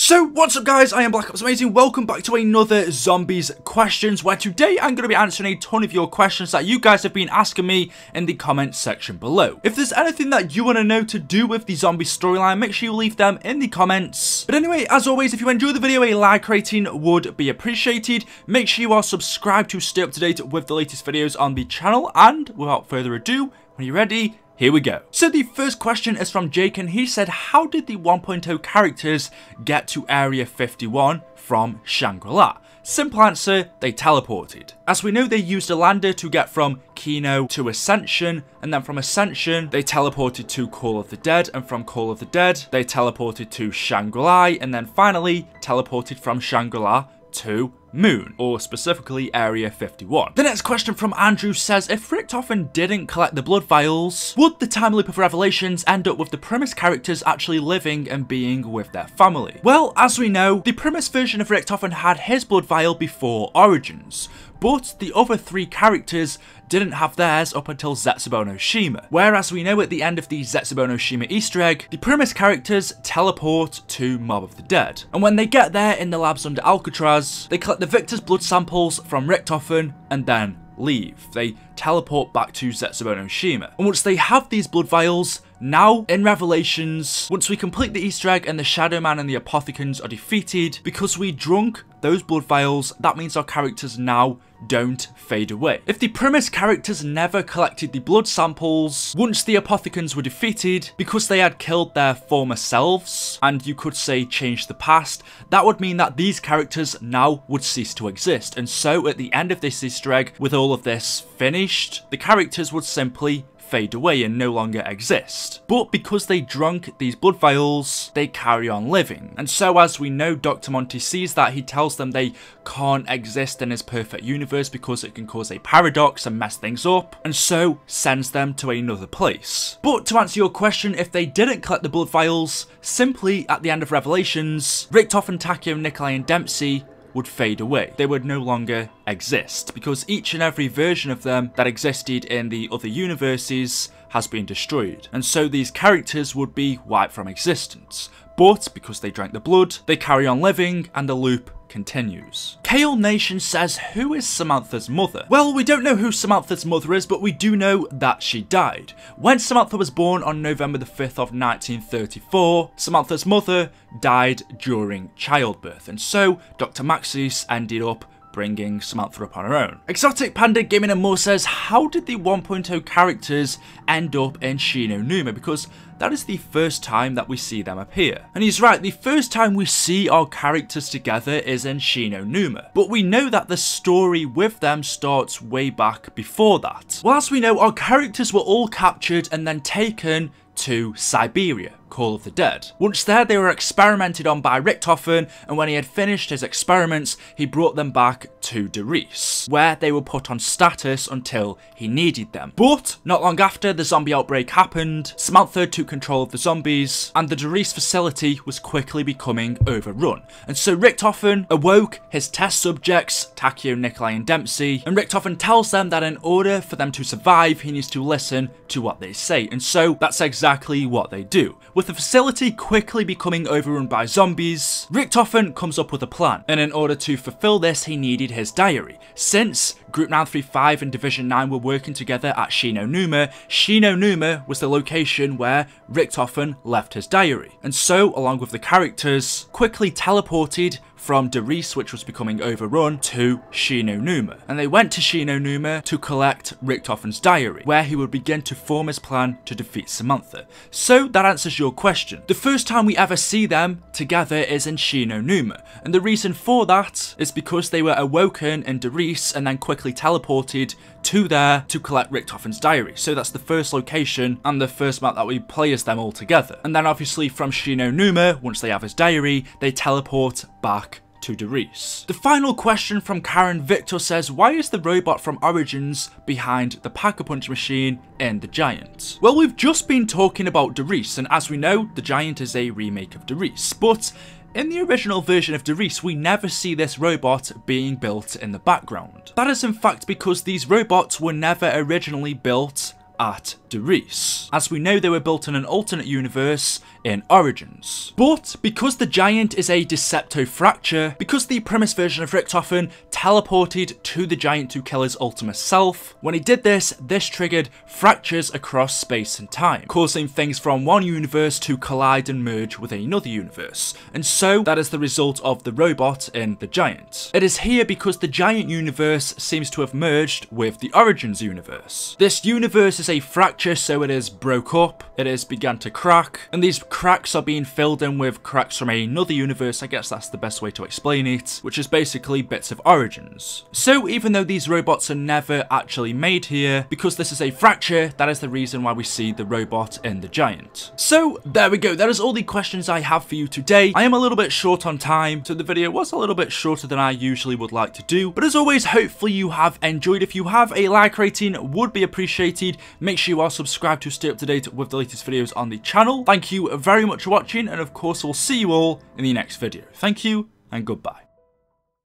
So what's up guys, I am BlackOpsAmazing, welcome back to another Zombies Questions, where today I'm going to be answering a ton of your questions that you guys have been asking me in the comments section below. If there's anything that you want to know to do with the zombie storyline, make sure you leave them in the comments. But anyway, as always, if you enjoy the video, a like rating would be appreciated. Make sure you are subscribed to stay up to date with the latest videos on the channel, and without further ado, when you're ready, here we go. So the first question is from Jake, and he said, how did the 1.0 characters get to Area 51 from Shangri-La? Simple answer, they teleported. As we know, they used a lander to get from Kino to Ascension, and then from Ascension, they teleported to Call of the Dead, and from Call of the Dead, they teleported to Shangri-La, and then finally teleported from Shangri-La to Moon, or specifically Area 51. The next question from Andrew says, if Richthofen didn't collect the blood vials, would the time loop of Revelations end up with the premise characters actually living and being with their family? Well, as we know, the premise version of Richthofen had his blood vial before Origins, but the other three characters didn't have theirs up until Zetsubou no Shima. Whereas we know at the end of the Zetsubou no Shima Easter egg, the premise characters teleport to Mob of the Dead. And when they get there in the labs under Alcatraz, they collect the victor's blood samples from Richthofen and then leave. They teleport back to Zetsubou no Shima. And once they have these blood vials, now in Revelations, once we complete the Easter egg and the Shadow Man and the Apothecans are defeated, because we drunk those blood vials, that means our characters now don't fade away. If the premise characters never collected the blood samples, once the Apothecans were defeated, because they had killed their former selves, and you could say changed the past, that would mean that these characters now would cease to exist. And so at the end of this Easter egg, with all of this finished, the characters would simply fade away and no longer exist. But because they drank these blood vials, they carry on living. And so as we know, Dr. Monty sees that, he tells them they can't exist in his perfect universe because it can cause a paradox and mess things up, and so sends them to another place. But to answer your question, if they didn't collect the blood vials, simply at the end of Revelations, Richthofen, Takeo, Nikolai and Dempsey would fade away. They would no longer exist, because each and every version of them that existed in the other universes has been destroyed, and so these characters would be wiped from existence. But because they drank the blood, they carry on living and the loop continues. Kale Nation says, who is Samantha's mother? Well, we don't know who Samantha's mother is, but we do know that she died. When Samantha was born on November the 5th of 1934, Samantha's mother died during childbirth, and so Dr. Maxis ended up bringing Samantha up on her own. Exotic Panda Gaming and More says, how did the 1.0 characters end up in Shi no Numa? Because that is the first time that we see them appear. And he's right, the first time we see our characters together is in Shi no Numa. But we know that the story with them starts way back before that. Well, as we know, our characters were all captured and then taken to Siberia, Call of the Dead. Once there, they were experimented on by Richthofen, and when he had finished his experiments, he brought them back to Derice, where they were put on status until he needed them. But not long after the zombie outbreak happened, Samantha took control of the zombies, and the Derice facility was quickly becoming overrun. And so Richthofen awoke his test subjects, Takeo, Nikolai and Dempsey, and Richthofen tells them that in order for them to survive, he needs to listen to what they say. And so that's exactly what they do. With the facility quickly becoming overrun by zombies, Richthofen comes up with a plan, and in order to fulfill this, he needed his diary. Since Group 935 and Division 9 were working together at Shi no Numa, Shi no Numa was the location where Richthofen left his diary, and so, along with the characters, quickly teleported from Derice, which was becoming overrun, to Shi no Numa. And they went to Shi no Numa to collect Richthofen's diary, where he would begin to form his plan to defeat Samantha. So that answers your question. The first time we ever see them together is in Shi no Numa, and the reason for that is because they were awoken in Derice and then quickly teleported to there to collect Richthofen's diary. So that's the first location and the first map that we play as them all together. And then obviously from Shi no Numa, once they have his diary, they teleport back to Derice. The final question from Karen Victor says, why is the robot from Origins behind the Pack-a-Punch machine in The Giant? Well, we've just been talking about Derice, and as we know, The Giant is a remake of Derice, but in the original version of Derice, we never see this robot being built in the background. That is in fact because these robots were never originally built at the Reese. As we know, they were built in an alternate universe in Origins. But because the giant is a Decepto-fracture, because the premise version of Richthofen teleported to the giant to kill his ultimate self, when he did this, this triggered fractures across space and time, causing things from one universe to collide and merge with another universe. And so that is the result of the robot in the giant. It is here because the giant universe seems to have merged with the Origins universe. This universe is a fracture, so it is broke up, it has begun to crack, and these cracks are being filled in with cracks from another universe. I guess that's the best way to explain it, which is basically bits of Origins. So even though these robots are never actually made here, because this is a fracture, that is the reason why we see the robot in the giant. So there we go, that is all the questions I have for you today. I am a little bit short on time, so the video was a little bit shorter than I usually would like to do, but as always, hopefully you have enjoyed. If you have, a like rating would be appreciated. Make sure you are subscribed to stay up to date with the latest videos on the channel. Thank you very much for watching, and of course, we'll see you all in the next video. Thank you, and goodbye.